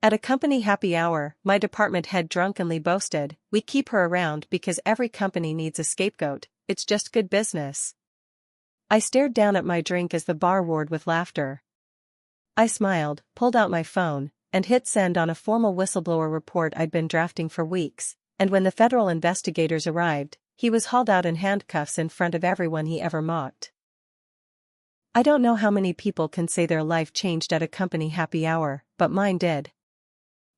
At a company happy hour, my department head drunkenly boasted, "We keep her around because every company needs a scapegoat, it's just good business." I stared down at my drink as the bar roared with laughter. I smiled, pulled out my phone, and hit send on a formal whistleblower report I'd been drafting for weeks, and when the federal investigators arrived, he was hauled out in handcuffs in front of everyone he ever mocked. I don't know how many people can say their life changed at a company happy hour, but mine did.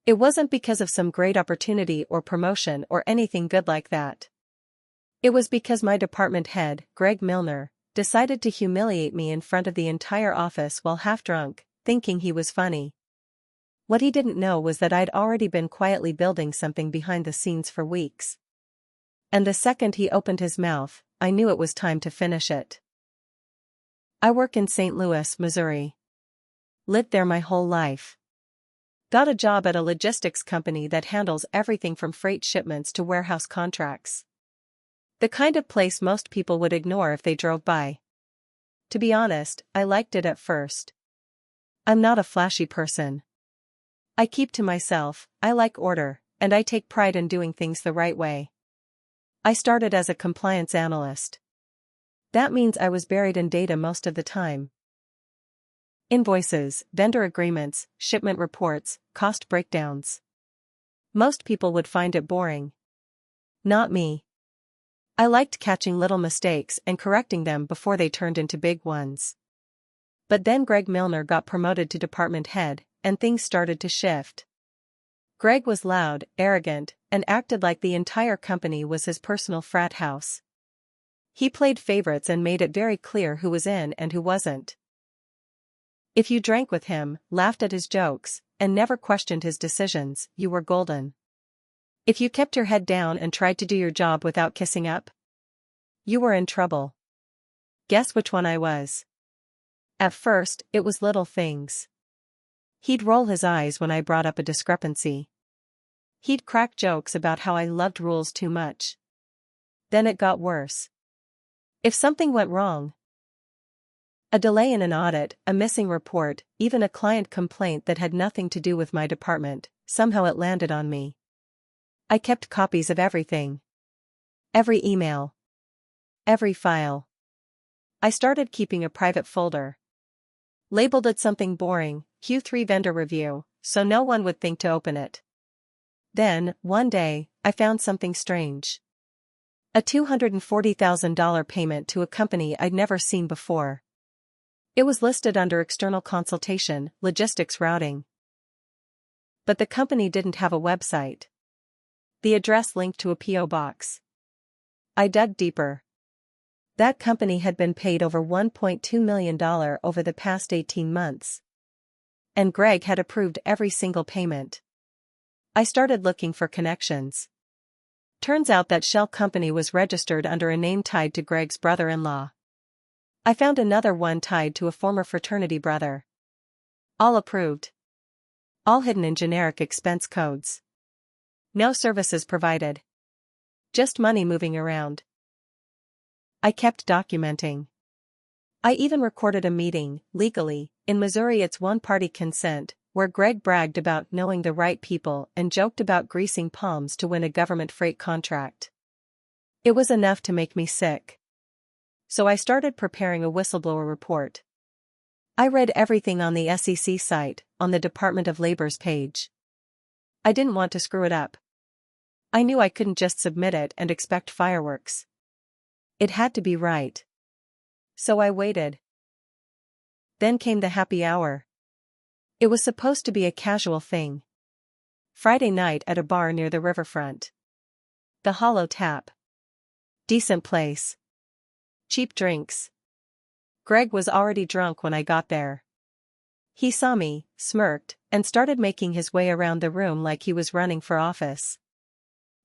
It wasn't because of some great opportunity or promotion or anything good like that. It was because my department head, Greg Milner, decided to humiliate me in front of the entire office while half drunk, thinking he was funny. What he didn't know was that I'd already been quietly building something behind the scenes for weeks. And the second he opened his mouth, I knew it was time to finish it. I work in St. Louis, Missouri. Lived there my whole life. Got a job at a logistics company that handles everything from freight shipments to warehouse contracts. The kind of place most people would ignore if they drove by. To be honest, I liked it at first. I'm not a flashy person. I keep to myself, I like order, and I take pride in doing things the right way. I started as a compliance analyst. That means I was buried in data most of the time. Invoices, vendor agreements, shipment reports, cost breakdowns. Most people would find it boring. Not me. I liked catching little mistakes and correcting them before they turned into big ones. But then Greg Milner got promoted to department head, and things started to shift. Greg was loud, arrogant, and acted like the entire company was his personal frat house. He played favorites and made it very clear who was in and who wasn't. If you drank with him, laughed at his jokes, and never questioned his decisions, you were golden. If you kept your head down and tried to do your job without kissing up, you were in trouble. Guess which one I was? At first, it was little things. He'd roll his eyes when I brought up a discrepancy. He'd crack jokes about how I loved rules too much. Then it got worse. If something went wrong, a delay in an audit, a missing report, even a client complaint that had nothing to do with my department, somehow it landed on me. I kept copies of everything. Every email. Every file. I started keeping a private folder. Labeled it something boring, Q3 vendor review, so no one would think to open it. Then, one day, I found something strange. A $240,000 payment to a company I'd never seen before. It was listed under external consultation, logistics routing. But the company didn't have a website. The address linked to a P.O. box. I dug deeper. That company had been paid over $1.2 million over the past 18 months. And Greg had approved every single payment. I started looking for connections. Turns out that shell company was registered under a name tied to Greg's brother-in-law. I found another one tied to a former fraternity brother. All approved. All hidden in generic expense codes. No services provided. Just money moving around. I kept documenting. I even recorded a meeting, legally, in Missouri it's one-party consent, where Greg bragged about knowing the right people and joked about greasing palms to win a government freight contract. It was enough to make me sick. So I started preparing a whistleblower report. I read everything on the SEC site, on the Department of Labor's page. I didn't want to screw it up. I knew I couldn't just submit it and expect fireworks. It had to be right. So I waited. Then came the happy hour. It was supposed to be a casual thing. Friday night at a bar near the riverfront. The Hollow Tap. Decent place. Cheap drinks. Greg was already drunk when I got there. He saw me, smirked, and started making his way around the room like he was running for office.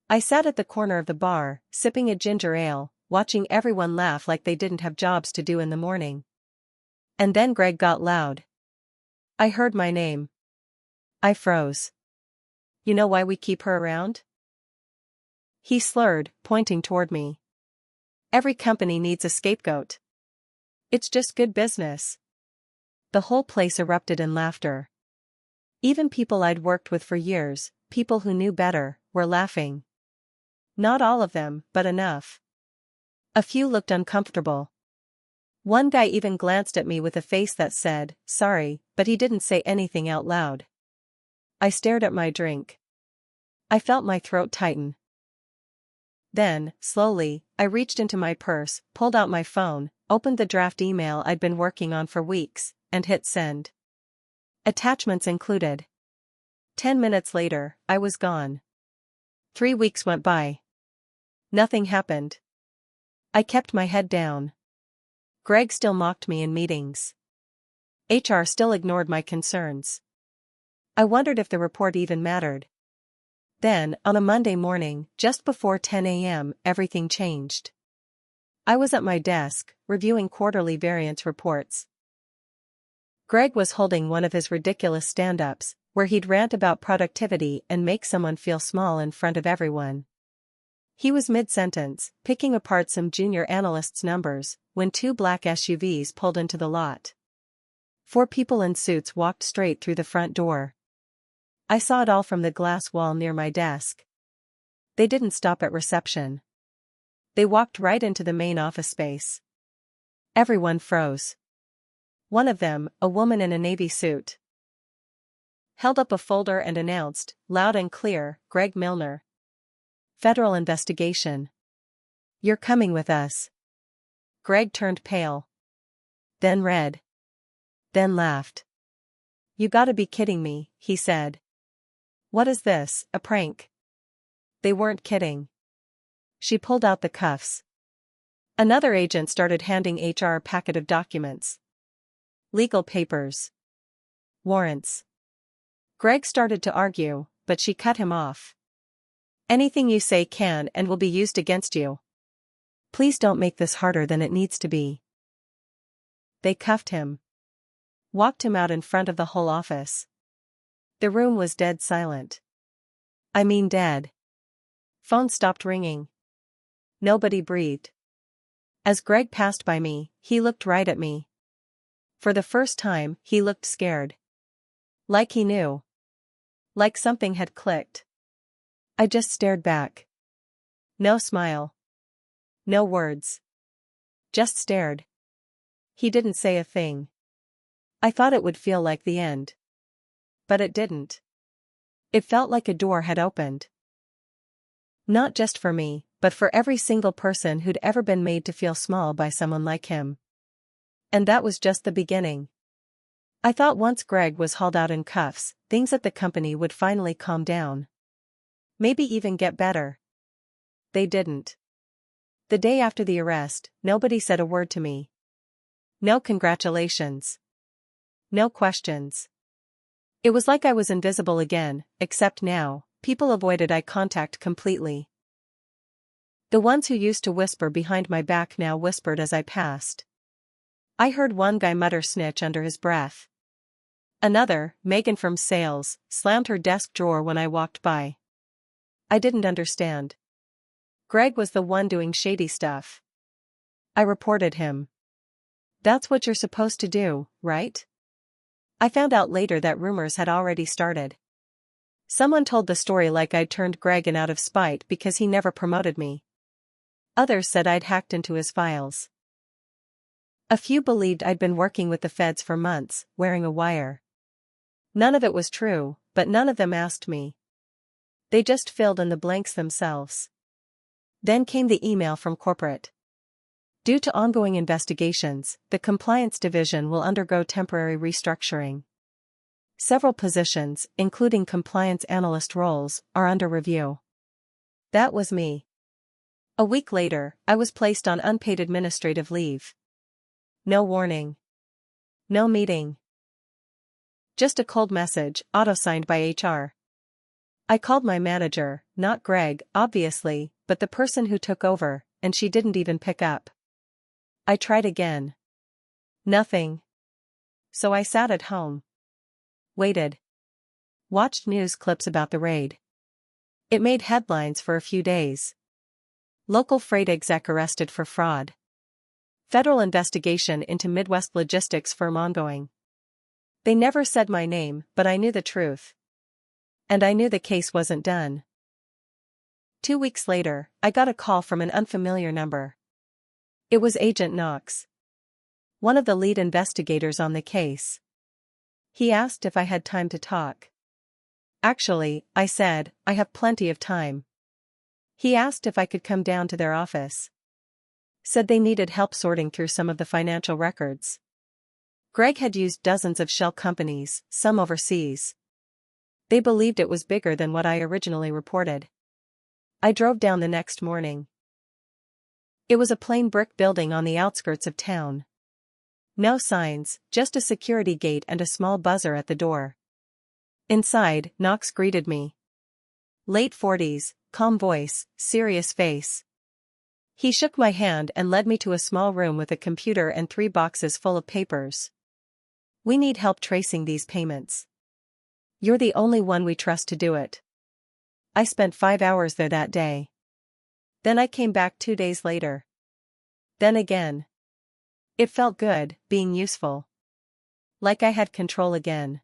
I sat at the corner of the bar, sipping a ginger ale, watching everyone laugh like they didn't have jobs to do in the morning. And then Greg got loud. I heard my name. I froze. You know why we keep her around? He slurred, pointing toward me. Every company needs a scapegoat. It's just good business. The whole place erupted in laughter. Even people I'd worked with for years, people who knew better, were laughing. Not all of them, but enough. A few looked uncomfortable. One guy even glanced at me with a face that said, "Sorry," but he didn't say anything out loud. I stared at my drink. I felt my throat tighten. Then, slowly, I reached into my purse, pulled out my phone, opened the draft email I'd been working on for weeks, and hit send. Attachments included. 10 minutes later, I was gone. 3 weeks went by. Nothing happened. I kept my head down. Greg still mocked me in meetings. HR still ignored my concerns. I wondered if the report even mattered. Then, on a Monday morning, just before 10 a.m., everything changed. I was at my desk, reviewing quarterly variance reports. Greg was holding one of his ridiculous stand-ups, where he'd rant about productivity and make someone feel small in front of everyone. He was mid-sentence, picking apart some junior analyst's numbers, when 2 black SUVs pulled into the lot. 4 people in suits walked straight through the front door. I saw it all from the glass wall near my desk. They didn't stop at reception. They walked right into the main office space. Everyone froze. One of them, a woman in a navy suit, held up a folder and announced, loud and clear, "Greg Milner. Federal investigation. You're coming with us." Greg turned pale. Then red. Then laughed. "You gotta be kidding me," he said. "What is this, a prank?" They weren't kidding. She pulled out the cuffs. Another agent started handing HR a packet of documents. Legal papers. Warrants. Greg started to argue, but she cut him off. "Anything you say can and will be used against you. Please don't make this harder than it needs to be." They cuffed him. Walked him out in front of the whole office. The room was dead silent. I mean dead. Phone stopped ringing. Nobody breathed. As Greg passed by me, he looked right at me. For the first time, he looked scared. Like he knew. Like something had clicked. I just stared back. No smile. No words. Just stared. He didn't say a thing. I thought it would feel like the end. But it didn't. It felt like a door had opened. Not just for me, but for every single person who'd ever been made to feel small by someone like him. And that was just the beginning. I thought once Greg was hauled out in cuffs, things at the company would finally calm down. Maybe even get better. They didn't. The day after the arrest, nobody said a word to me. No congratulations. No questions. It was like I was invisible again, except now, people avoided eye contact completely. The ones who used to whisper behind my back now whispered as I passed. I heard one guy mutter "snitch" under his breath. Another, Megan from sales, slammed her desk drawer when I walked by. I didn't understand. Greg was the one doing shady stuff. I reported him. That's what you're supposed to do, right? I found out later that rumors had already started. Someone told the story like I'd turned Greg in out of spite because he never promoted me. Others said I'd hacked into his files. A few believed I'd been working with the feds for months, wearing a wire. None of it was true, but none of them asked me. They just filled in the blanks themselves. Then came the email from corporate. Due to ongoing investigations, the compliance division will undergo temporary restructuring. Several positions, including compliance analyst roles, are under review. That was me. A week later, I was placed on unpaid administrative leave. No warning. No meeting. Just a cold message, auto-signed by HR. I called my manager, not Greg, obviously, but the person who took over, and she didn't even pick up. I tried again. Nothing. So I sat at home. Waited. Watched news clips about the raid. It made headlines for a few days. Local freight exec arrested for fraud. Federal investigation into Midwest logistics firm ongoing. They never said my name, but I knew the truth. And I knew the case wasn't done. 2 weeks later, I got a call from an unfamiliar number. It was Agent Knox, one of the lead investigators on the case. He asked if I had time to talk. Actually, I said, I have plenty of time. He asked if I could come down to their office. Said they needed help sorting through some of the financial records. Greg had used dozens of shell companies, some overseas. They believed it was bigger than what I originally reported. I drove down the next morning. It was a plain brick building on the outskirts of town. No signs, just a security gate and a small buzzer at the door. Inside, Knox greeted me. Late 40s, calm voice, serious face. He shook my hand and led me to a small room with a computer and 3 boxes full of papers. We need help tracing these payments. You're the only one we trust to do it. I spent 5 hours there that day. Then I came back 2 days later. Then again. It felt good, being useful. Like I had control again.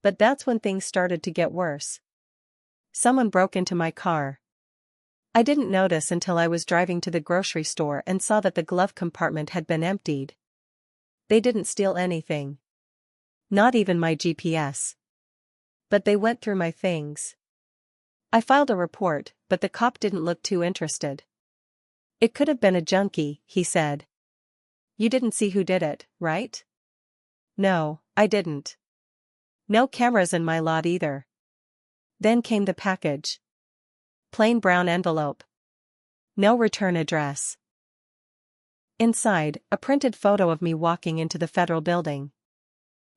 But that's when things started to get worse. Someone broke into my car. I didn't notice until I was driving to the grocery store and saw that the glove compartment had been emptied. They didn't steal anything. Not even my GPS. But they went through my things. I filed a report, but the cop didn't look too interested. It could have been a junkie, he said. You didn't see who did it, right? No, I didn't. No cameras in my lot either. Then came the package. Plain brown envelope. No return address. Inside, a printed photo of me walking into the federal building.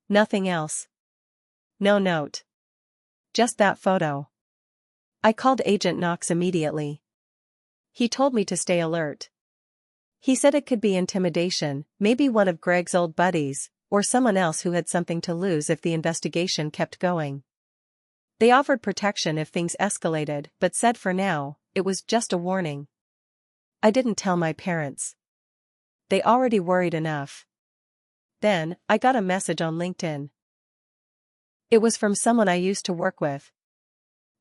Nothing else. No note. Just that photo. I called Agent Knox immediately. He told me to stay alert. He said it could be intimidation, maybe one of Greg's old buddies, or someone else who had something to lose if the investigation kept going. They offered protection if things escalated, but said for now, it was just a warning. I didn't tell my parents. They already worried enough. Then, I got a message on LinkedIn. It was from someone I used to work with.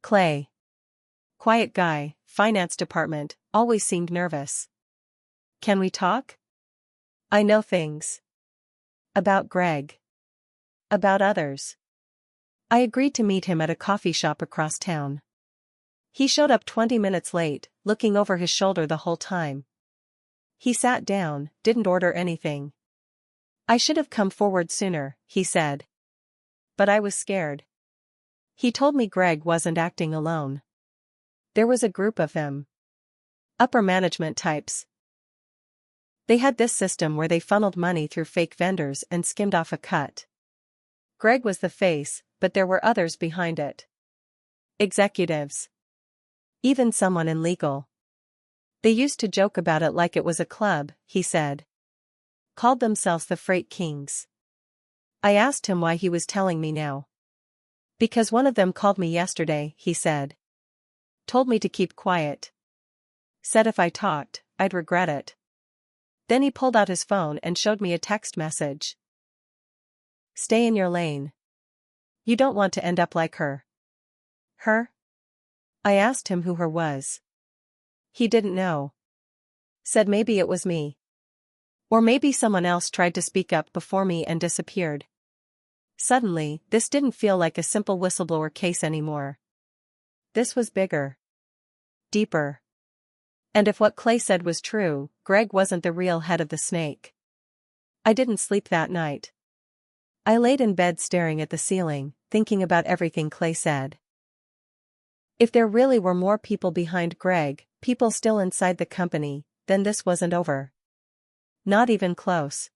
Clay. Quiet guy, finance department, always seemed nervous. Can we talk? I know things. About Greg. About others. I agreed to meet him at a coffee shop across town. He showed up 20 minutes late, looking over his shoulder the whole time. He sat down, didn't order anything. I should have come forward sooner, he said. But I was scared. He told me Greg wasn't acting alone. There was a group of them. Upper management types. They had this system where they funneled money through fake vendors and skimmed off a cut. Greg was the face, but there were others behind it. Executives. Even someone in legal. They used to joke about it like it was a club, he said. Called themselves the Freight Kings. I asked him why he was telling me now. Because one of them called me yesterday, he said. Told me to keep quiet. Said if I talked, I'd regret it. Then he pulled out his phone and showed me a text message. Stay in your lane. You don't want to end up like her. Her? I asked him who her was. He didn't know. Said maybe it was me. Or maybe someone else tried to speak up before me and disappeared. Suddenly, this didn't feel like a simple whistleblower case anymore. This was bigger. Deeper. And if what Clay said was true, Greg wasn't the real head of the snake. I didn't sleep that night. I laid in bed staring at the ceiling, thinking about everything Clay said. If there really were more people behind Greg, people still inside the company, then this wasn't over. Not even close.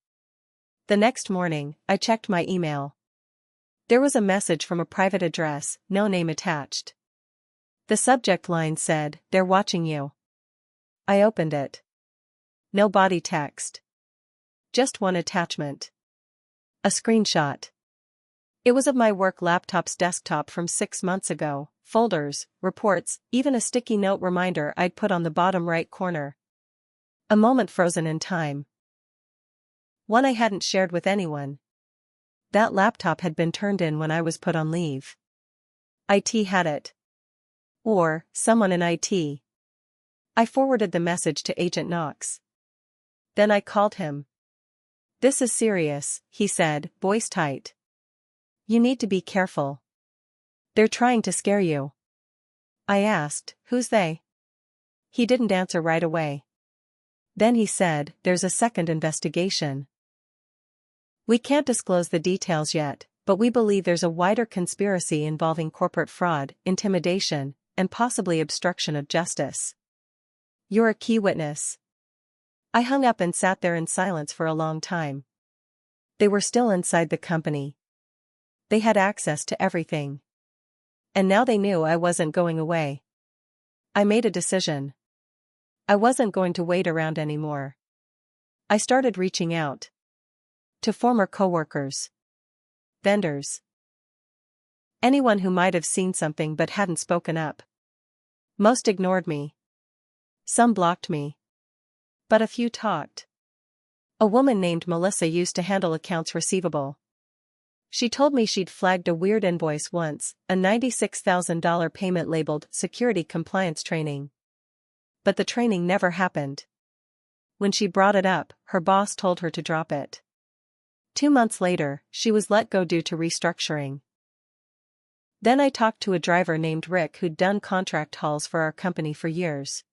The next morning, I checked my email. There was a message from a private address, no name attached. The subject line said, "They're watching you." I opened it. No body text. Just one attachment. A screenshot. It was of my work laptop's desktop from 6 months ago, folders, reports, even a sticky note reminder I'd put on the bottom right corner. A moment frozen in time. One I hadn't shared with anyone. That laptop had been turned in when I was put on leave. IT had it. Or, someone in IT. I forwarded the message to Agent Knox. Then I called him. "This is serious," he said, voice tight. "You need to be careful. They're trying to scare you." I asked, "Who's they?" He didn't answer right away. Then he said, "There's a second investigation. We can't disclose the details yet, but we believe there's a wider conspiracy involving corporate fraud, intimidation, and possibly obstruction of justice. You're a key witness." I hung up and sat there in silence for a long time. They were still inside the company. They had access to everything. And now they knew I wasn't going away. I made a decision. I wasn't going to wait around anymore. I started reaching out. To former coworkers. Vendors. Anyone who might have seen something but hadn't spoken up. Most ignored me. Some blocked me. But a few talked. A woman named Melissa used to handle accounts receivable. She told me she'd flagged a weird invoice once, a $96,000 payment labeled security compliance training. But the training never happened. When she brought it up, her boss told her to drop it. 2 months later, she was let go due to restructuring. Then I talked to a driver named Rick who'd done contract hauls for our company for years.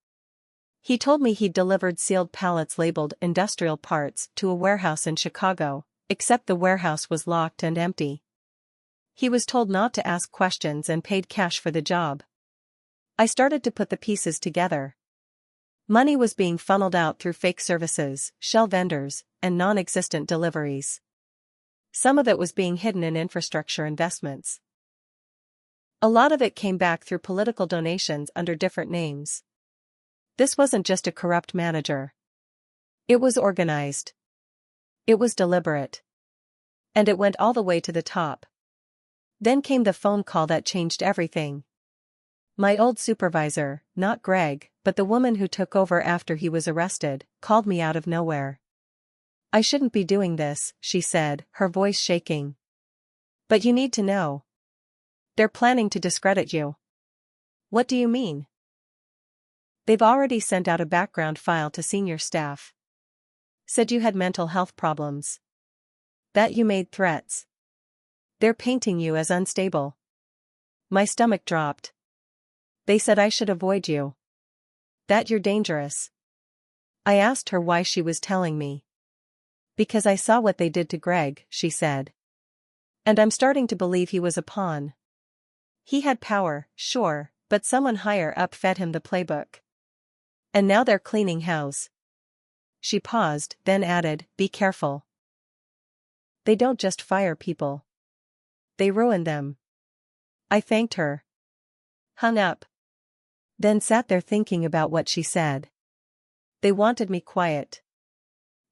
He told me he'd delivered sealed pallets labeled industrial parts to a warehouse in Chicago, except the warehouse was locked and empty. He was told not to ask questions and paid cash for the job. I started to put the pieces together. Money was being funneled out through fake services, shell vendors, and non-existent deliveries. Some of it was being hidden in infrastructure investments. A lot of it came back through political donations under different names. This wasn't just a corrupt manager. It was organized. It was deliberate. And it went all the way to the top. Then came the phone call that changed everything. My old supervisor, not Greg, but the woman who took over after he was arrested, called me out of nowhere. "I shouldn't be doing this," she said, her voice shaking. "But you need to know. They're planning to discredit you." "What do you mean?" "They've already sent out a background file to senior staff. Said you had mental health problems. That you made threats. They're painting you as unstable." My stomach dropped. "They said I should avoid you. That you're dangerous." I asked her why she was telling me. "Because I saw what they did to Greg," she said. "And I'm starting to believe he was a pawn. He had power, sure, but someone higher up fed him the playbook. And now they're cleaning house." She paused, then added, "Be careful. They don't just fire people. They ruin them." I thanked her. Hung up. Then sat there thinking about what she said. They wanted me quiet.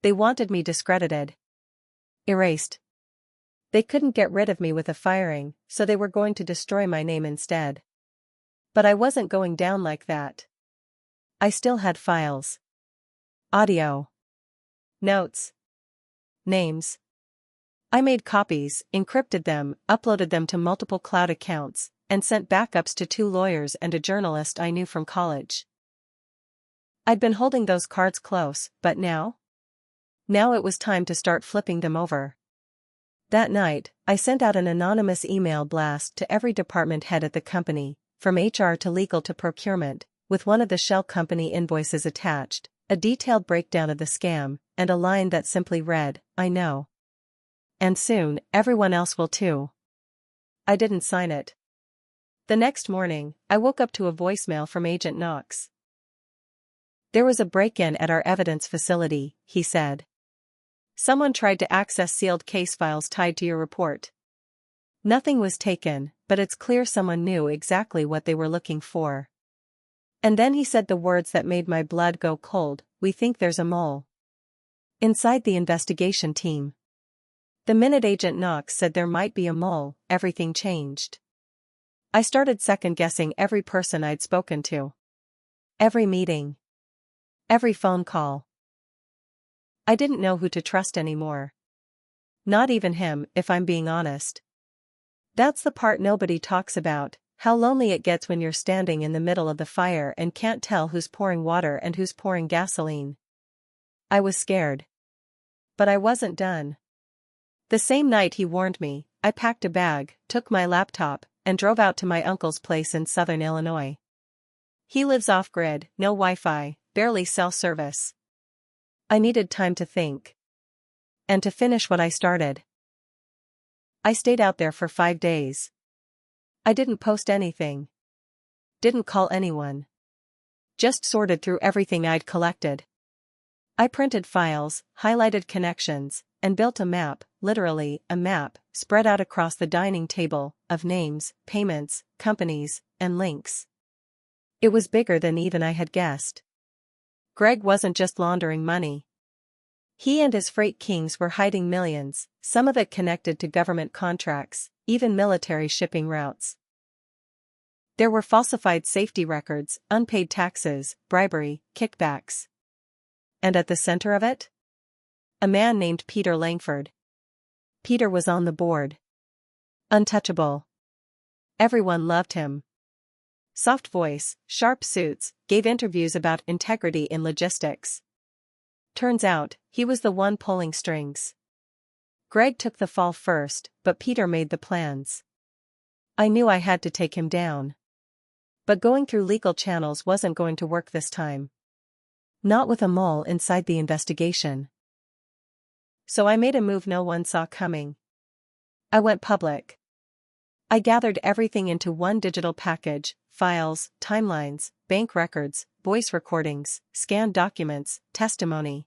They wanted me discredited. Erased. They couldn't get rid of me with a firing, so they were going to destroy my name instead. But I wasn't going down like that. I still had files. Audio. Notes. Names. I made copies, encrypted them, uploaded them to multiple cloud accounts, and sent backups to 2 lawyers and a journalist I knew from college. I'd been holding those cards close, but now? Now it was time to start flipping them over. That night, I sent out an anonymous email blast to every department head at the company, from HR to legal to procurement, with one of the shell company invoices attached, a detailed breakdown of the scam, and a line that simply read, "I know. And soon, everyone else will too." I didn't sign it. The next morning, I woke up to a voicemail from Agent Knox. "There was a break-in at our evidence facility," he said. "Someone tried to access sealed case files tied to your report. Nothing was taken, but it's clear someone knew exactly what they were looking for." And then he said the words that made my blood go cold, "We think there's a mole inside the investigation team." The minute Agent Knox said there might be a mole, everything changed. I started second-guessing every person I'd spoken to. Every meeting. Every phone call. I didn't know who to trust anymore. Not even him, if I'm being honest. That's the part nobody talks about, how lonely it gets when you're standing in the middle of the fire and can't tell who's pouring water and who's pouring gasoline. I was scared. But I wasn't done. The same night he warned me, I packed a bag, took my laptop, and drove out to my uncle's place in southern Illinois. He lives off-grid, no Wi-Fi, barely cell service. I needed time to think. And to finish what I started. I stayed out there for 5 days. I didn't post anything. Didn't call anyone. Just sorted through everything I'd collected. I printed files, highlighted connections, and built a map, literally, a map, spread out across the dining table, of names, payments, companies, and links. It was bigger than even I had guessed. Greg wasn't just laundering money. He and his freight kings were hiding millions, some of it connected to government contracts, even military shipping routes. There were falsified safety records, unpaid taxes, bribery, kickbacks. And at the center of it? A man named Peter Langford. Peter was on the board. Untouchable. Everyone loved him. Soft voice, sharp suits, gave interviews about integrity in logistics. Turns out, he was the one pulling strings. Greg took the fall first, but Peter made the plans. I knew I had to take him down. But going through legal channels wasn't going to work this time. Not with a mole inside the investigation. So I made a move no one saw coming. I went public. I gathered everything into one digital package: files, timelines, bank records, voice recordings, scanned documents, testimony.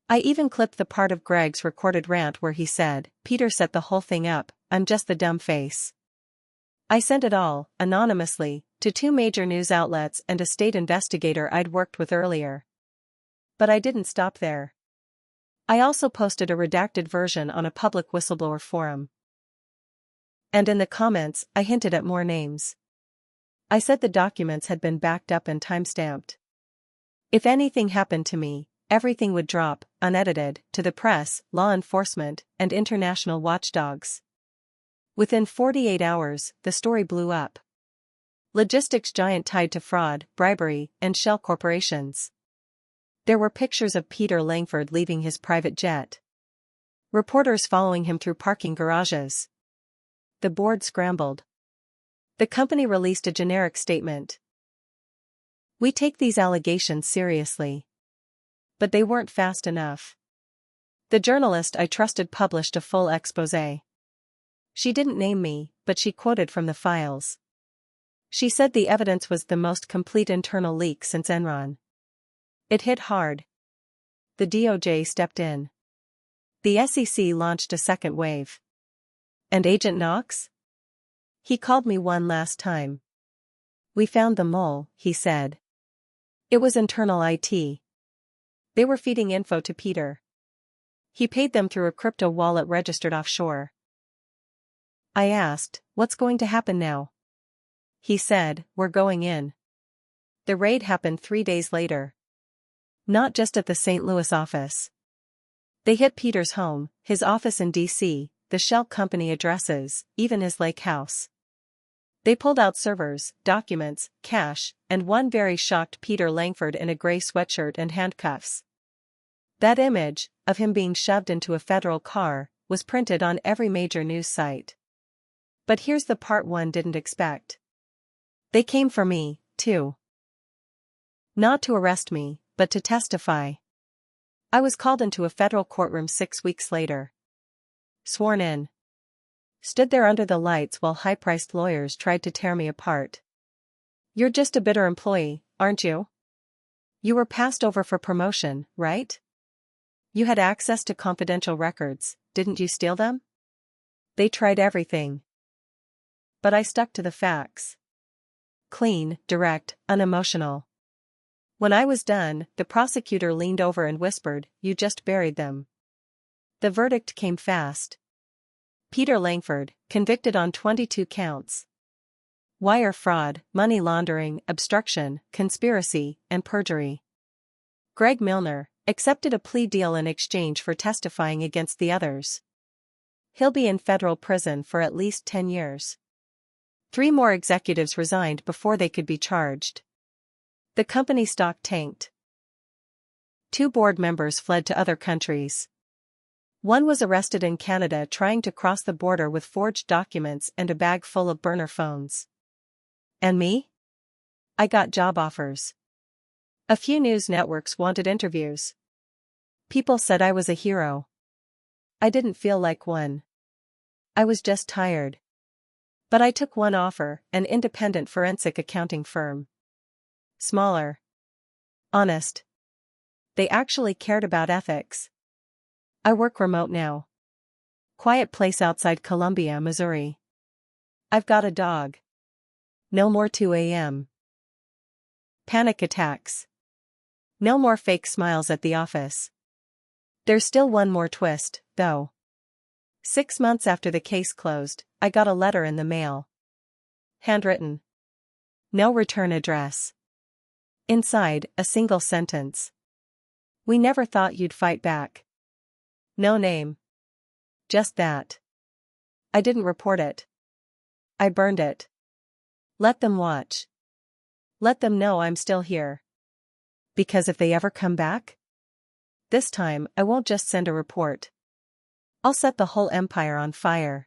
I even clipped the part of Greg's recorded rant where he said, "Peter set the whole thing up, I'm just the dumb face." I sent it all, anonymously, to 2 major news outlets and a state investigator I'd worked with earlier. But I didn't stop there. I also posted a redacted version on a public whistleblower forum. And in the comments, I hinted at more names. I said the documents had been backed up and timestamped. If anything happened to me, everything would drop, unedited, to the press, law enforcement, and international watchdogs. Within 48 hours, the story blew up. Logistics giant tied to fraud, bribery, and shell corporations. There were pictures of Peter Langford leaving his private jet. Reporters following him through parking garages. The board scrambled. The company released a generic statement. "We take these allegations seriously." But they weren't fast enough. The journalist I trusted published a full exposé. She didn't name me, but she quoted from the files. She said the evidence was the most complete internal leak since Enron. It hit hard. The DOJ stepped in. The SEC launched a second wave. And Agent Knox? He called me one last time. "We found the mole," he said. It was internal IT. They were feeding info to Peter. He paid them through a crypto wallet registered offshore. I asked, "What's going to happen now?" He said, "We're going in." The raid happened 3 days later. Not just at the St. Louis office. They hit Peter's home, his office in D.C., the shell company addresses, even his lake house. They pulled out servers, documents, cash, and one very shocked Peter Langford in a gray sweatshirt and handcuffs. That image, of him being shoved into a federal car, was printed on every major news site. But here's the part one didn't expect. They came for me, too. Not to arrest me, but to testify. I was called into a federal courtroom 6 weeks later. Sworn in. Stood there under the lights while high-priced lawyers tried to tear me apart. "You're just a bitter employee, aren't you? You were passed over for promotion, right? You had access to confidential records, didn't you steal them?" They tried everything. But I stuck to the facts. Clean, direct, unemotional. When I was done, the prosecutor leaned over and whispered, "You just buried them." The verdict came fast. Peter Langford, convicted on 22 counts. Wire fraud, money laundering, obstruction, conspiracy, and perjury. Greg Milner accepted a plea deal in exchange for testifying against the others. He'll be in federal prison for at least 10 years. 3 more executives resigned before they could be charged. The company stock tanked. 2 board members fled to other countries. One was arrested in Canada trying to cross the border with forged documents and a bag full of burner phones. And me? I got job offers. A few news networks wanted interviews. People said I was a hero. I didn't feel like one. I was just tired. But I took one offer, an independent forensic accounting firm. Smaller. Honest. They actually cared about ethics. I work remote now. Quiet place outside Columbia, Missouri. I've got a dog. No more 2 a.m. Panic attacks. No more fake smiles at the office. There's still one more twist, though. 6 months after the case closed, I got a letter in the mail. Handwritten. No return address. Inside, a single sentence. We never thought you'd fight back. No name. Just that. I didn't report it. I burned it. Let them watch. Let them know I'm still here. Because if they ever come back? This time, I won't just send a report. I'll set the whole empire on fire.